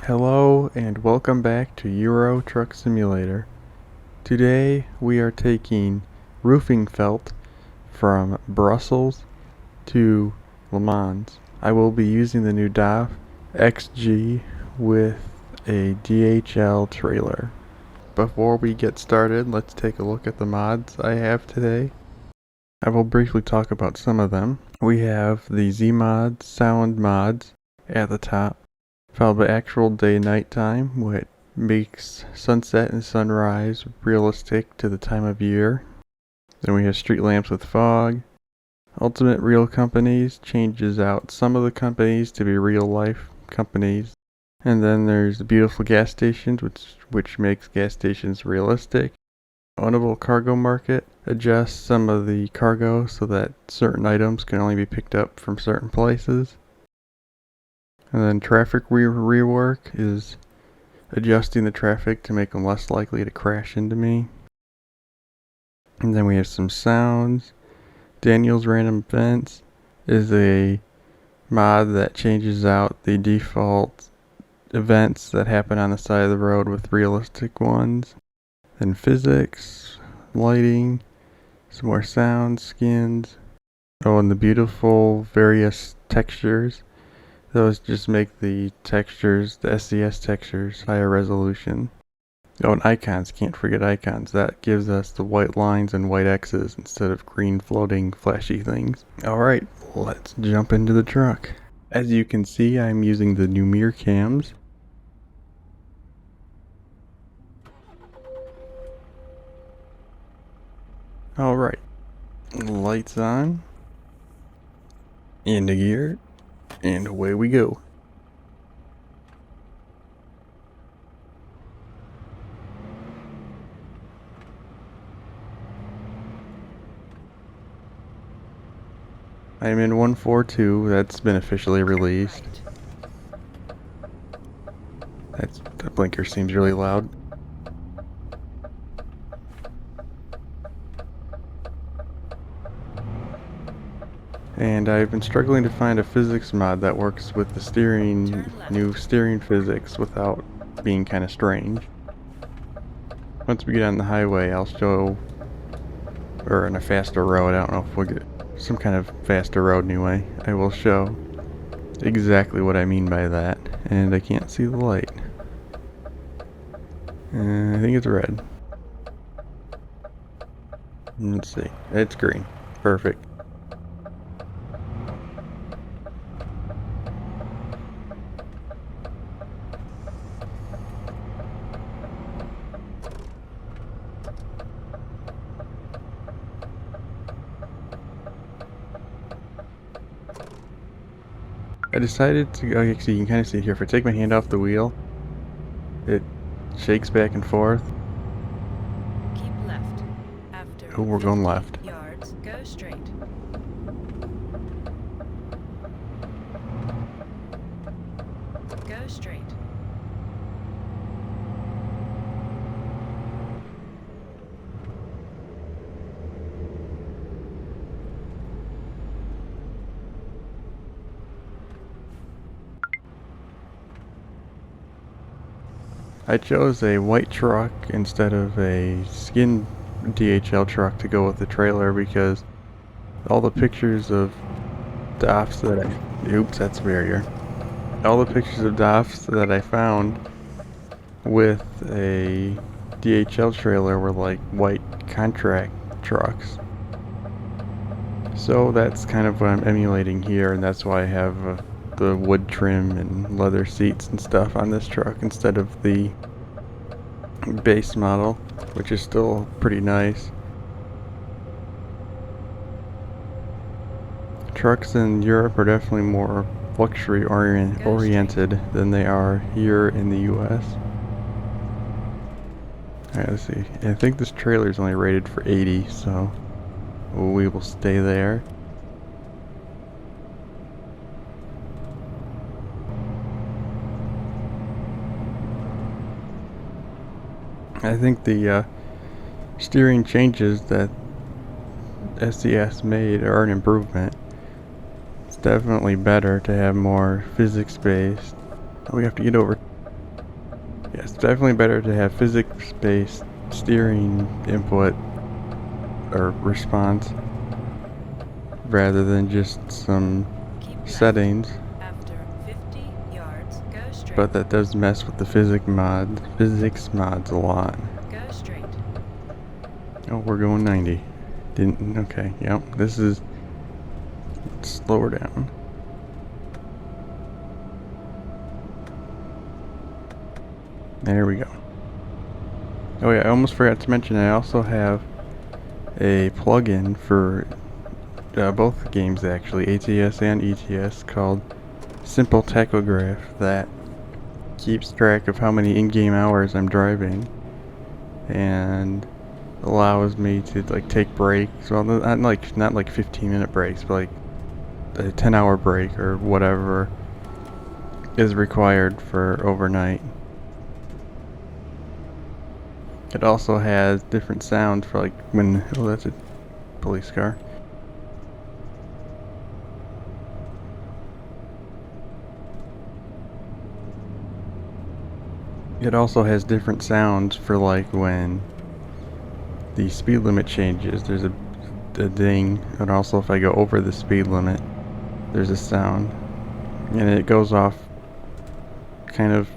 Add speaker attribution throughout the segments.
Speaker 1: Hello and welcome back to Euro Truck Simulator. Today we are taking roofing felt from Brussels to Le Mans. I will be using the new DAF XG with a DHL trailer. Before we get started, let's take a look at the mods I have today. I will briefly talk about some of them. We have the Z-Mod sound mods at the top, followed by actual day-night time, which makes sunset and sunrise realistic to the time of year. Then we have street lamps with fog. Ultimate Real Companies changes out some of the companies to be real-life companies. And then there's the beautiful gas stations, which makes gas stations realistic. Ownable Cargo Market adjusts some of the cargo so that certain items can only be picked up from certain places. And then traffic rework is adjusting the traffic to make them less likely to crash into me. And then we have some sounds. Daniel's Random Events is a mod that changes out the default events that happen on the side of the road with realistic ones. Then physics, lighting, some more sounds, skins. Oh, and the beautiful various textures. Those just make the textures, the SCS textures, higher resolution. Oh, and icons, can't forget icons. That gives us the white lines and white X's instead of green floating flashy things. Alright, let's jump into the truck. As you can see, I'm using the new mirror cams. Alright, lights on, into gear, and away we go. I'm in 142, that's been officially released. That blinker seems really loud. And I've been struggling to find a physics mod that works with the new steering physics without being kind of strange. Once we get on the highway, I'll show, or on a faster road, I don't know if we'll get some kind of faster road anyway, I will show exactly what I mean by that. And I can't see the light. I think it's red. Let's see, it's green. Perfect. I decided to, okay, so you can kind of see here, if I take my hand off the wheel, it shakes back and forth.
Speaker 2: Keep left. After
Speaker 1: Oh, we're going left.
Speaker 2: yards, go straight. Go straight.
Speaker 1: I chose a white truck instead of a skin DHL truck to go with the trailer because all the pictures of DAFs that oops, that's a barrier. All the pictures of DAFs that I found with a DHL trailer were like white contract trucks. So that's kind of what I'm emulating here, and that's why I have the wood trim and leather seats and stuff on this truck instead of the base model, which is still pretty nice. Trucks in Europe are definitely more luxury oriented than they are here in the US. Alright, let's see. I think this trailer is only rated for 80, so we will stay there. I think the steering changes that SCS made are an improvement. It's definitely better to have more physics based. We have to get over Yeah, it's definitely better to have physics-based steering input or response rather than just some
Speaker 2: Keep left.
Speaker 1: settings.
Speaker 2: After 50 yards, go straight.
Speaker 1: But that does mess with the physics mods a lot.
Speaker 2: Go straight.
Speaker 1: Oh, we're going 90. Didn't, okay, yep, this is, slower down. There we go. Oh yeah, I almost forgot to mention I also have a plugin for both games actually, ATS and ETS, called Simple Tachograph that keeps track of how many in-game hours I'm driving and allows me to like take breaks. Well, not like 15-minute breaks, but like a 10-hour break or whatever is required for overnight. It also has different sounds for like when, oh, that's a police car. It also has different sounds for like when the speed limit changes. There's a ding, and also if I go over the speed limit, there's a sound, and it goes off kind of,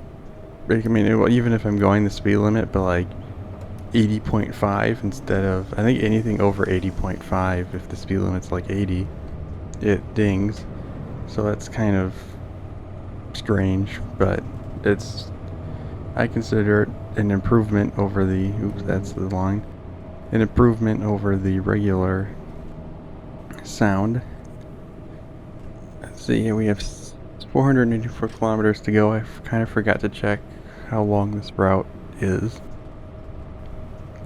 Speaker 1: I mean, even if I'm going the speed limit, but like 80.5 instead of, I think anything over 80.5, if the speed limit's like 80, it dings. So that's kind of strange, but it's, I consider it an improvement over the, oops, that's the line, an improvement over the regular sound. Let's see, here we have 484 kilometers to go. I kind of forgot to check how long this route is.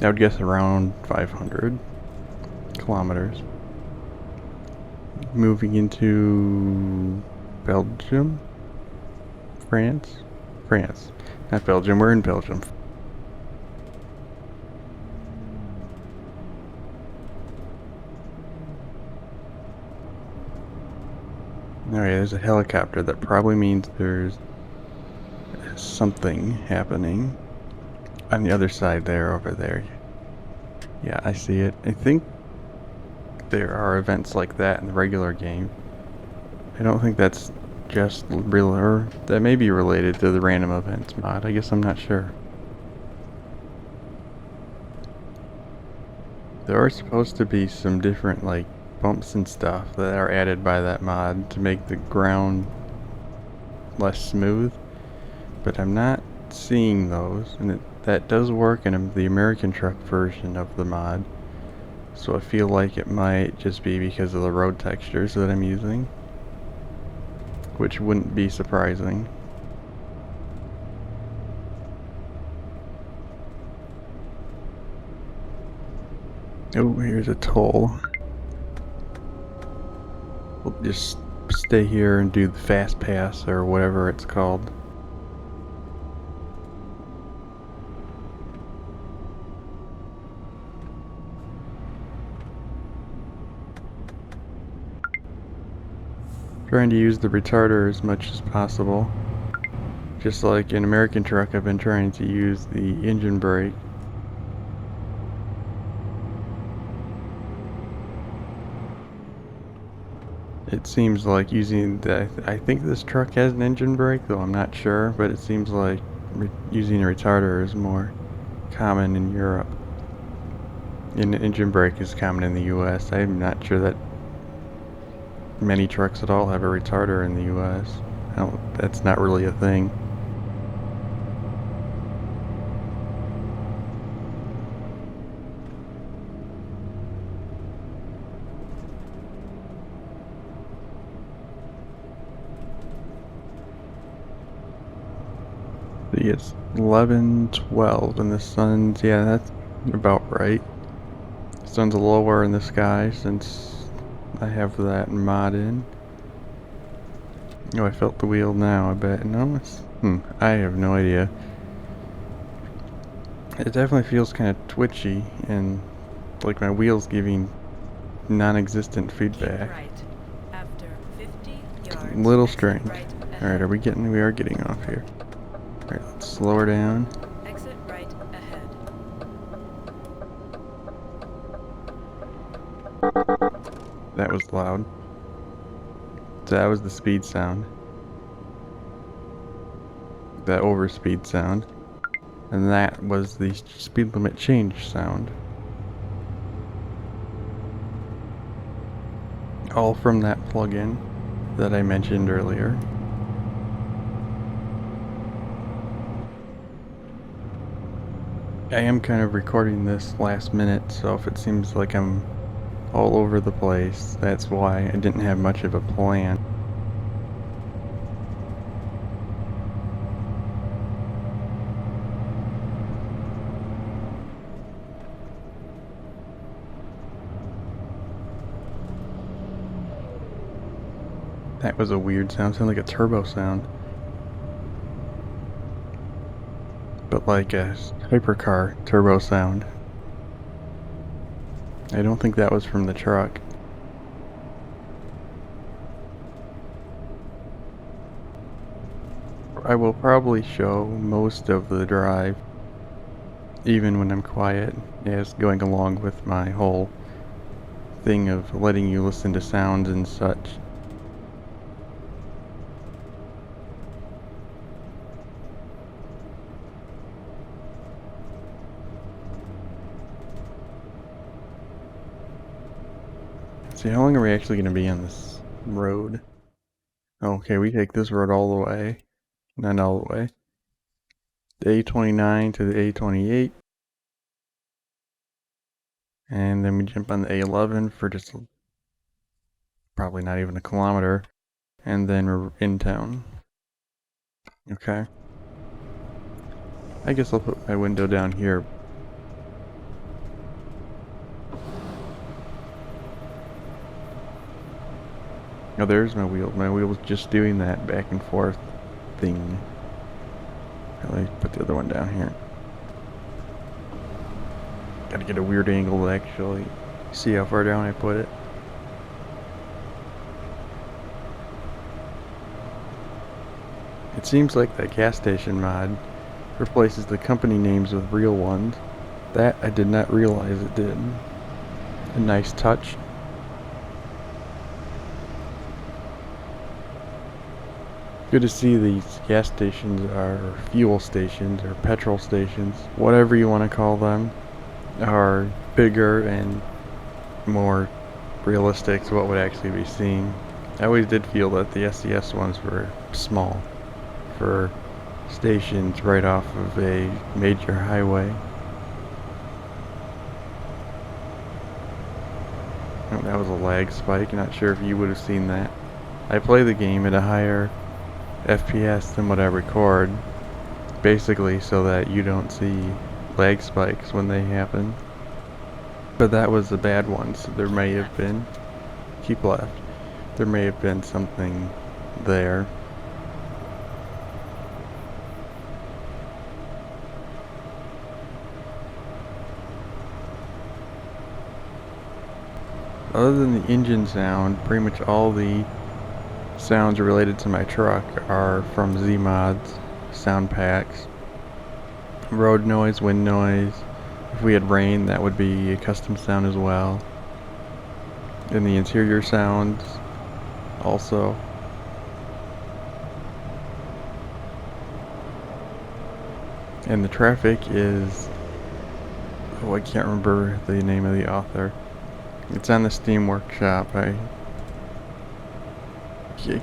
Speaker 1: I would guess around 500 kilometers. Moving into Belgium? France? France. Not Belgium, we're in Belgium. Alright, there's a helicopter. That probably means there's something happening on the other side there, over there. Yeah, I see it. I think there are events like that in the regular game. I don't think that's just real, or that may be related to the random events mod. I guess I'm not sure. There are supposed to be some different like bumps and stuff that are added by that mod to make the ground less smooth, but I'm not seeing those, and that does work in the American truck version of the mod, so I feel like it might just be because of the road textures that I'm using, which wouldn't be surprising. Oh, here's a toll. We'll just stay here and do the fast pass or whatever it's called. Trying to use the retarder as much as possible. Just like in American truck, I've been trying to use the engine brake. It seems like using the, I think this truck has an engine brake, though I'm not sure, but it seems like using a retarder is more common in Europe. And engine brake is common in the US. I'm not sure that many trucks at all have a retarder in the US. That's not really a thing. See, it's 11:12 and the sun's, yeah, that's about right. The sun's lower in the sky since I have that mod in. Oh, I felt the wheel now, I bet. No, it's, I have no idea. It definitely feels kind of twitchy and like my wheel's giving non-existent feedback.
Speaker 2: Right. After 50 yards,
Speaker 1: Little
Speaker 2: exit
Speaker 1: strange.
Speaker 2: right
Speaker 1: Alright, we are getting off here. Alright, let's slow her down.
Speaker 2: Exit right ahead.
Speaker 1: That was loud. So that was the speed sound. That overspeed sound. And that was the speed limit change sound. All from that plugin that I mentioned earlier. I am kind of recording this last minute, so if it seems like I'm all over the place, that's why I didn't have much of a plan. That was a weird sound, sounded like a turbo sound. But like a hypercar turbo sound. I don't think that was from the truck. I will probably show most of the drive, even when I'm quiet, as going along with my whole thing of letting you listen to sounds and such. See, how long are we actually going to be on this road? Okay, we take this road all the way. Not all the way. The A29 to the A28. And then we jump on the A11 for just probably not even a kilometer. And then we're in town. Okay. I guess I'll put my window down here. Oh, there's my wheel. My wheel was just doing that back and forth thing. Let me put the other one down here. Gotta get a weird angle to actually see how far down I put it. It seems like that gas station mod replaces the company names with real ones. That I did not realize it did. A nice touch. Good to see these gas stations or fuel stations or petrol stations, whatever you want to call them, are bigger and more realistic to what would actually be seen. I always did feel that the SCS ones were small for stations right off of a major highway. Oh, that was a lag spike, not sure if you would have seen that. I play the game at a higher FPS than what I record, basically so that you don't see lag spikes when they happen. But that was the bad one, so there may have been, keep left, there may have been something there. Other than the engine sound, pretty much all the sounds related to my truck are from Z-Mods, sound packs. Road noise, wind noise. If we had rain, that would be a custom sound as well. And the interior sounds also. And the traffic is, oh, I can't remember the name of the author. It's on the Steam Workshop. I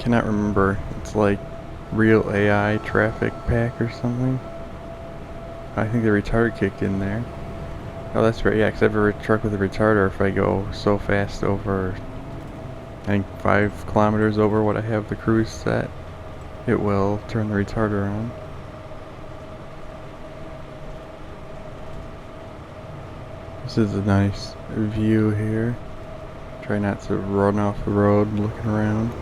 Speaker 1: cannot remember. It's like Real AI Traffic Pack or something. I think the retarder kicked in there. Oh, that's right. Yeah, because I have a truck with a retarder. If I go so fast over, I think 5 kilometers over what I have the cruise set, it will turn the retarder on. This is a nice view here. Try not to run off the road looking around.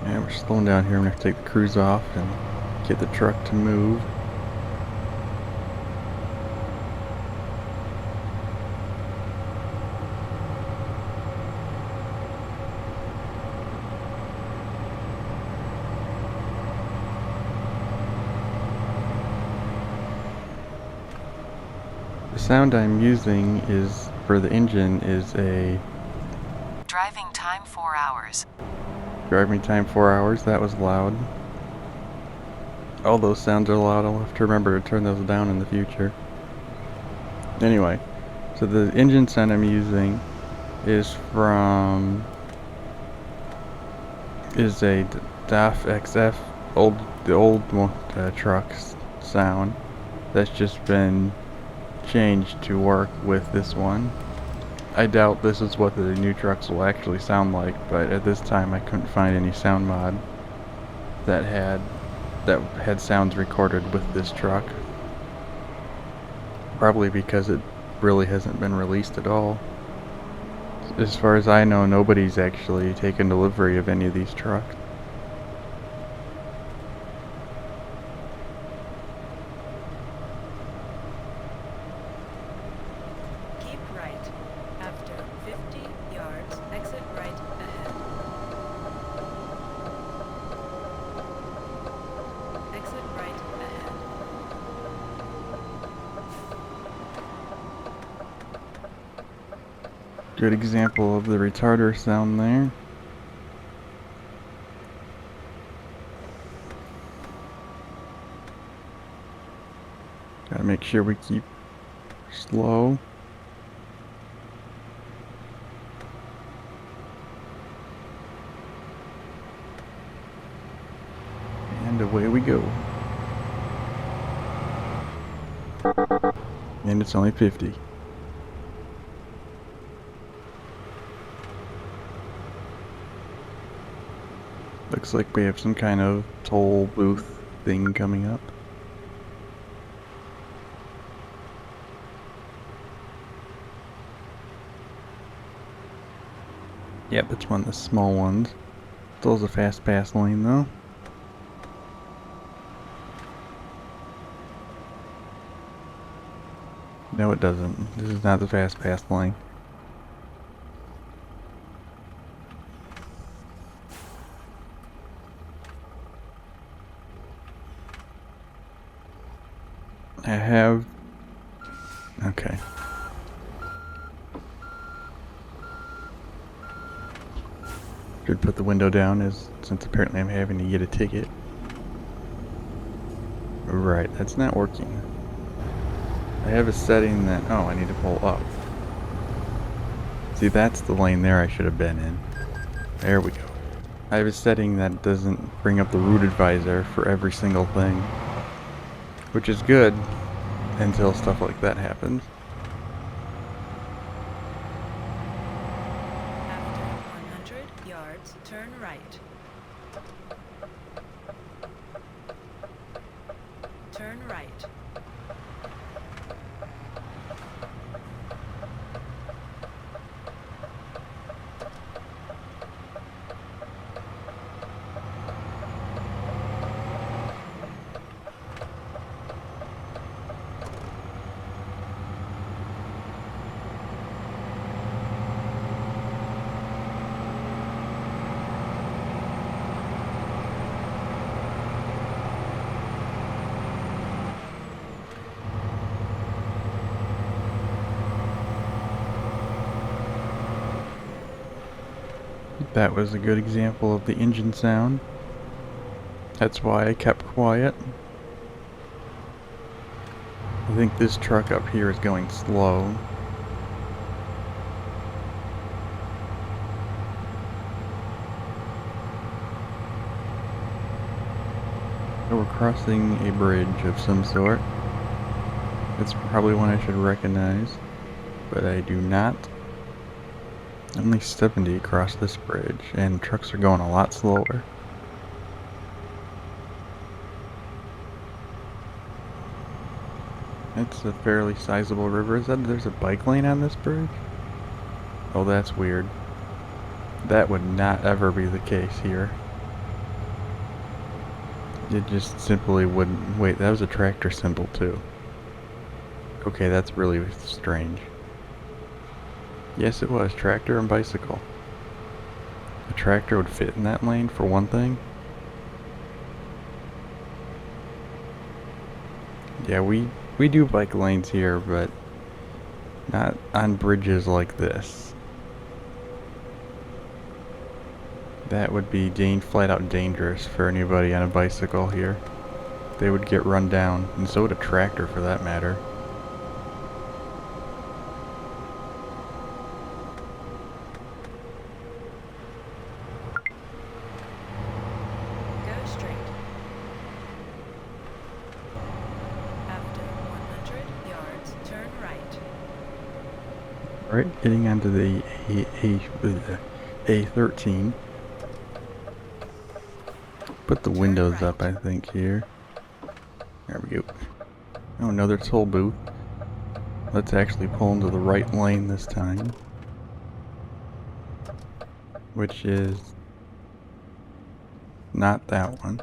Speaker 1: And we're slowing down here. I'm going to take the cruise off and get the truck to move. sound I'm using is for the engine is a
Speaker 2: Driving time 4 hours.
Speaker 1: driving time 4 hours. That was loud. All those sounds are loud. I'll have to remember to turn those down in the future. Anyway, so the engine sound I'm using is a DAF XF, the old truck's sound that's just been changed to work with this one. I doubt this is what the new trucks will actually sound like, but at this time I couldn't find any sound mod that had sounds recorded with this truck. Probably because it really hasn't been released at all. As far as I know, nobody's actually taken delivery of any of these trucks.
Speaker 2: Keep right. After 50 yards, exit right ahead. Exit right ahead.
Speaker 1: Good example of the retarder sound there. Gotta make sure we keep slow. And away we go. And it's only 50. Looks like we have some kind of toll booth thing coming up. Yep, it's one of the small ones. Still has a fast pass lane though. No, it doesn't. This is not the fast pass lane. I have... Okay. Should put the window down since apparently I'm having to get a ticket. Right, that's not working. I have a setting that... Oh, I need to pull up. See, that's the lane there I should have been in. There we go. I have a setting that doesn't bring up the route advisor for every single thing. Which is good until stuff like that happens.
Speaker 2: After 100 yards, turn right. Turn right.
Speaker 1: That was a good example of the engine sound. That's why I kept quiet. I think this truck up here is going slow. So we're crossing a bridge of some sort. It's probably one I should recognize, but I do not. Only 70 across this bridge, and trucks are going a lot slower. It's a fairly sizable river. There's a bike lane on this bridge? Oh, that's weird. That would not ever be the case here. It just simply wouldn't. Wait, that was a tractor symbol too. Okay, that's really strange. Yes, it was. Tractor and bicycle. A tractor would fit in that lane for one thing. Yeah, we do bike lanes here, but Not on bridges like this. That would be flat out dangerous for anybody on a bicycle here. They would get run down, and so would a tractor for that matter.
Speaker 2: Go straight. After 100 yards, turn right.
Speaker 1: Alright, getting onto the A13. Put the windows up, I think, here. There we go. Oh, another toll booth. Let's actually pull into the right lane this time. Which is not that one.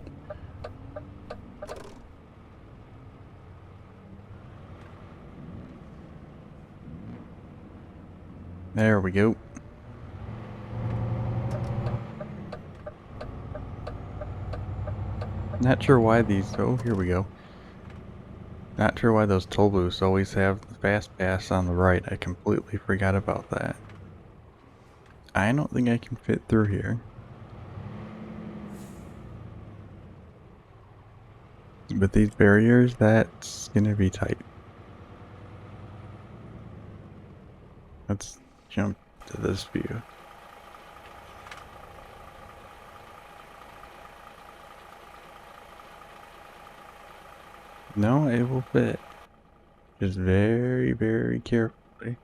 Speaker 1: There we go. Not sure why these, oh, here we go. Not sure why those toll booths always have the fast pass on the right. I completely forgot about that. I don't think I can fit through here. With these barriers, that's gonna be tight. Let's jump to this view. No, it will fit. Just very, very carefully.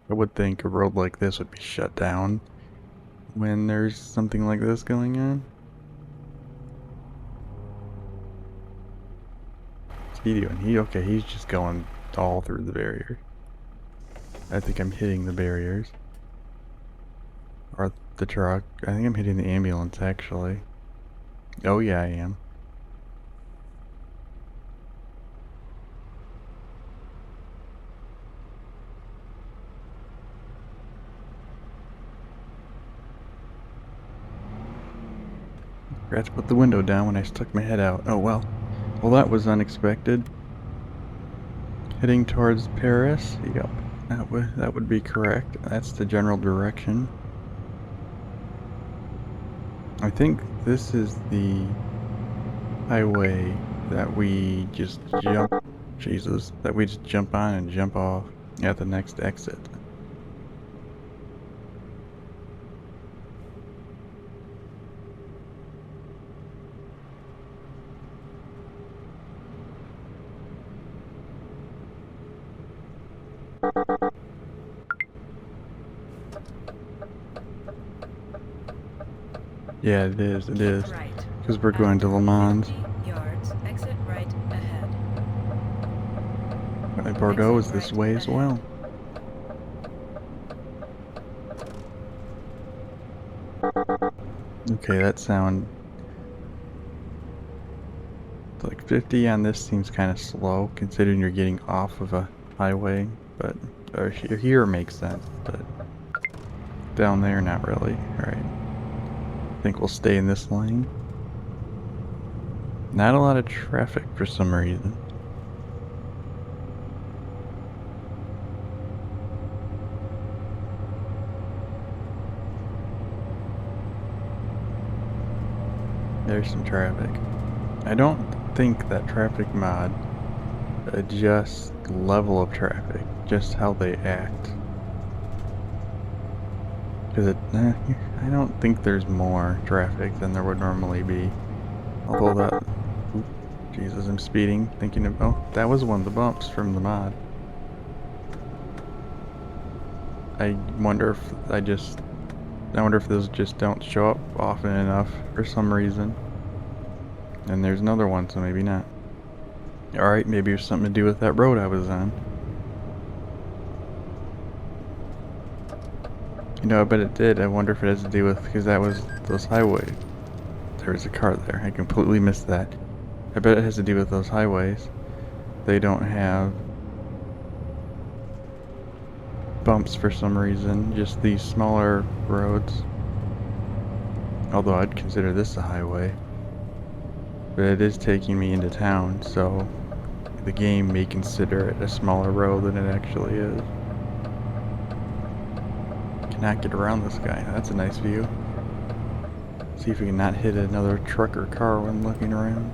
Speaker 1: I would think a road like this would be shut down when there's something like this going on. What's he doing? Okay, he's just going all through the barrier. I think I'm hitting the barriers. Or the truck. I think I'm hitting the ambulance, actually. Oh yeah, I am. Forgot to put the window down when I stuck my head out. Oh well. Well, that was unexpected. Heading towards Paris. Yep. That would be correct. That's the general direction. I think this is the highway that we just jump. Jesus. That we just jump on and jump off at the next exit. Yeah, it is. It is. Because we're going to Le Mans.
Speaker 2: 50 yards, exit right ahead.
Speaker 1: Bordeaux is this way as well. Okay, that sound like 50 on this seems kind of slow considering you're getting off of a highway, but here makes sense, but down there not really. All right, I think we'll stay in this lane. Not a lot of traffic for some reason. There's some traffic. I don't think that traffic mod adjusts the level of traffic, just how they act. Because I don't think there's more traffic than there would normally be. Although that, Jesus, I'm speeding, thinking of, oh, that was one of the bumps from the mod. I wonder if those just don't show up often enough for some reason. And there's another one, so maybe not. Alright, maybe it was something to do with that road I was on. You know, I bet it did. I wonder if it has to do with, because that was those highways. There was a car there. I completely missed that. I bet it has to do with those highways. They don't have bumps for some reason, just these smaller roads. Although I'd consider this a highway. But it is taking me into town, so the game may consider it a smaller road than it actually is. Cannot get around this guy. That's a nice view. See if we can not hit another truck or car when looking around.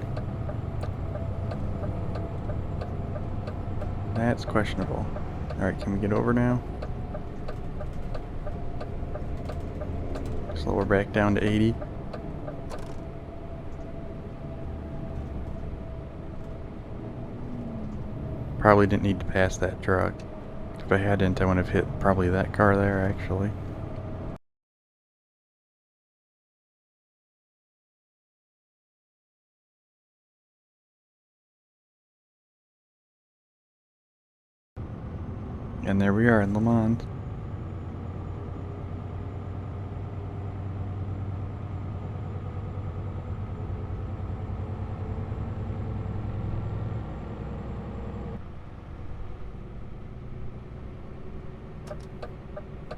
Speaker 1: That's questionable. Alright, can we get over now? Slow her back down to 80. Probably didn't need to pass that truck. If I hadn't, I would have hit probably that car there, actually. And there we are in Le Mans.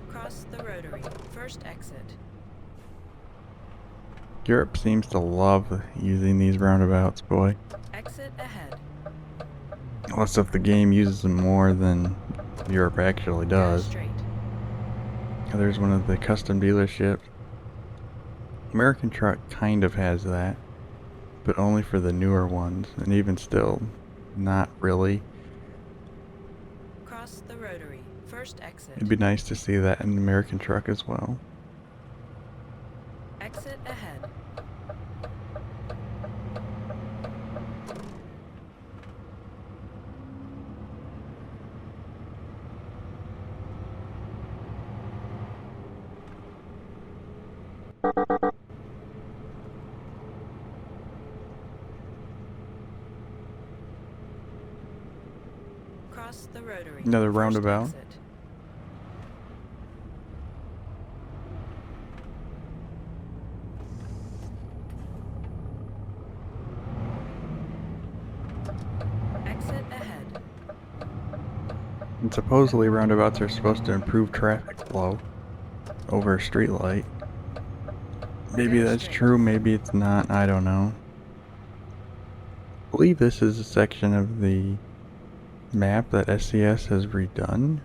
Speaker 2: Cross the rotary. First exit.
Speaker 1: Europe seems to love using these roundabouts, boy.
Speaker 2: Exit ahead.
Speaker 1: Unless if the game uses them more than Europe actually
Speaker 2: Go
Speaker 1: does.
Speaker 2: straight.
Speaker 1: There's one of the custom dealerships. American Truck kind of has that, but only for the newer ones, and even still, not really.
Speaker 2: Cross the rotary. First exit.
Speaker 1: It'd be nice to see that in American Truck as well.
Speaker 2: Exit ahead. Cross the rotary.
Speaker 1: Another
Speaker 2: First
Speaker 1: roundabout.
Speaker 2: exit. Exit ahead.
Speaker 1: And supposedly roundabouts are supposed to improve traffic flow over a street light. Maybe that's true, maybe it's not, I don't know. I believe this is a section of the map that SCS has redone.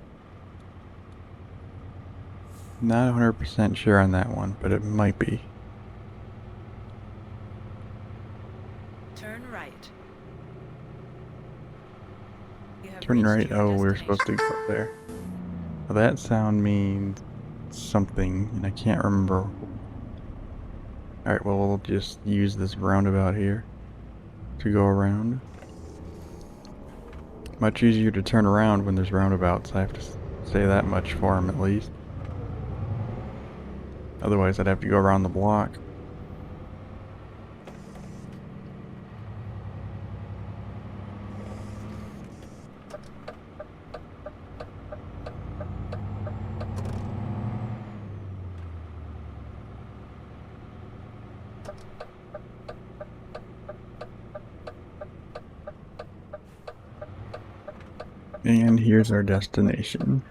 Speaker 1: Not 100% sure on that one, but it might be.
Speaker 2: Turn right. You have
Speaker 1: Turn
Speaker 2: reached
Speaker 1: right,
Speaker 2: your
Speaker 1: oh, we were
Speaker 2: destination.
Speaker 1: supposed to go up there. Well, that sound means something, and I can't remember. Alright, well, we'll just use this roundabout here to go around. Much easier to turn around when there's roundabouts, I have to say that much for them at least. Otherwise I'd have to go around the block. And here's our destination.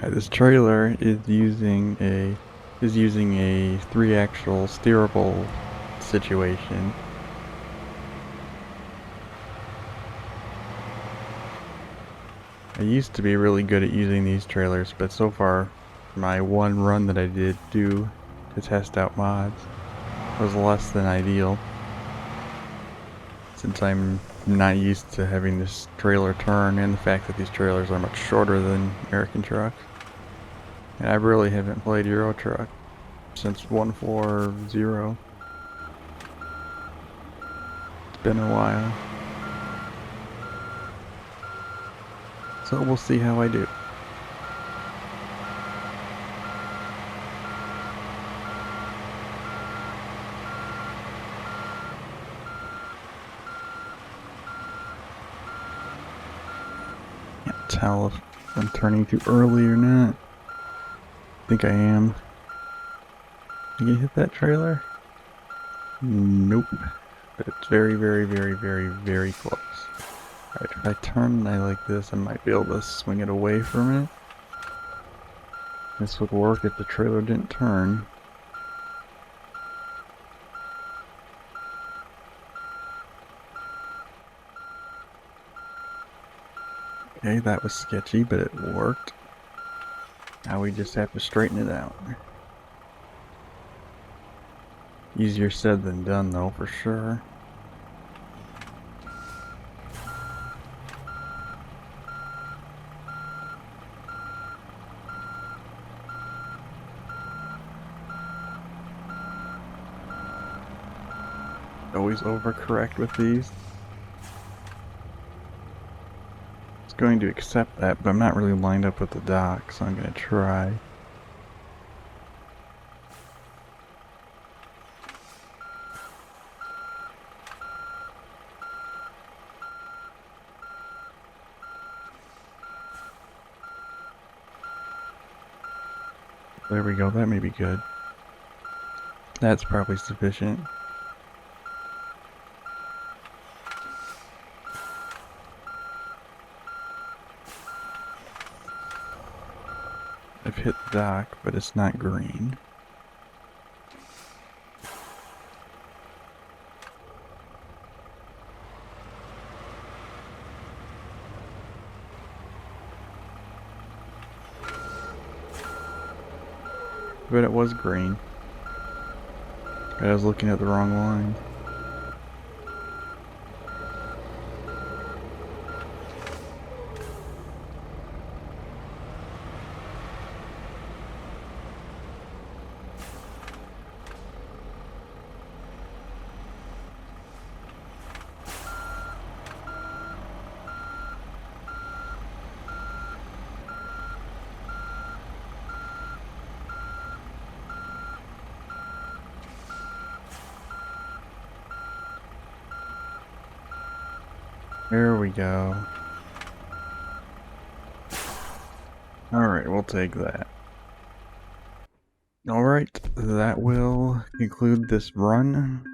Speaker 1: This trailer is using a 3-axle steerable situation. I used to be really good at using these trailers, but so far my one run that I did do to test out mods was less than ideal, since I'm not used to having this trailer turn and the fact that these trailers are much shorter than American trucks. And I really haven't played Euro Truck since 1.4.0. It's been a while. So we'll see how I do. Can't tell if I'm turning too early or not. I think I am. Did you hit that trailer? Nope. But it's very, very, very, very, very close. Alright, if I turn I like this, I might be able to swing it away from it. This would work if the trailer didn't turn. Okay, that was sketchy, but it worked. Now we just have to straighten it out. Easier said than done though, for sure. Always overcorrect with these. It's going to accept that, but I'm not really lined up with the dock, so I'm going to try. There we go, that may be good. That's probably sufficient. I've hit the dock, but it's not green. But it was green. I was looking at the wrong line. There we go. Alright, we'll take that. Alright, that will conclude this run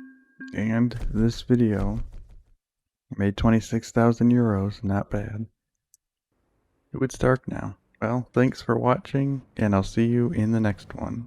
Speaker 1: and this video. Made 26,000 euros, not bad. It's dark now. Well, thanks for watching, and I'll see you in the next one.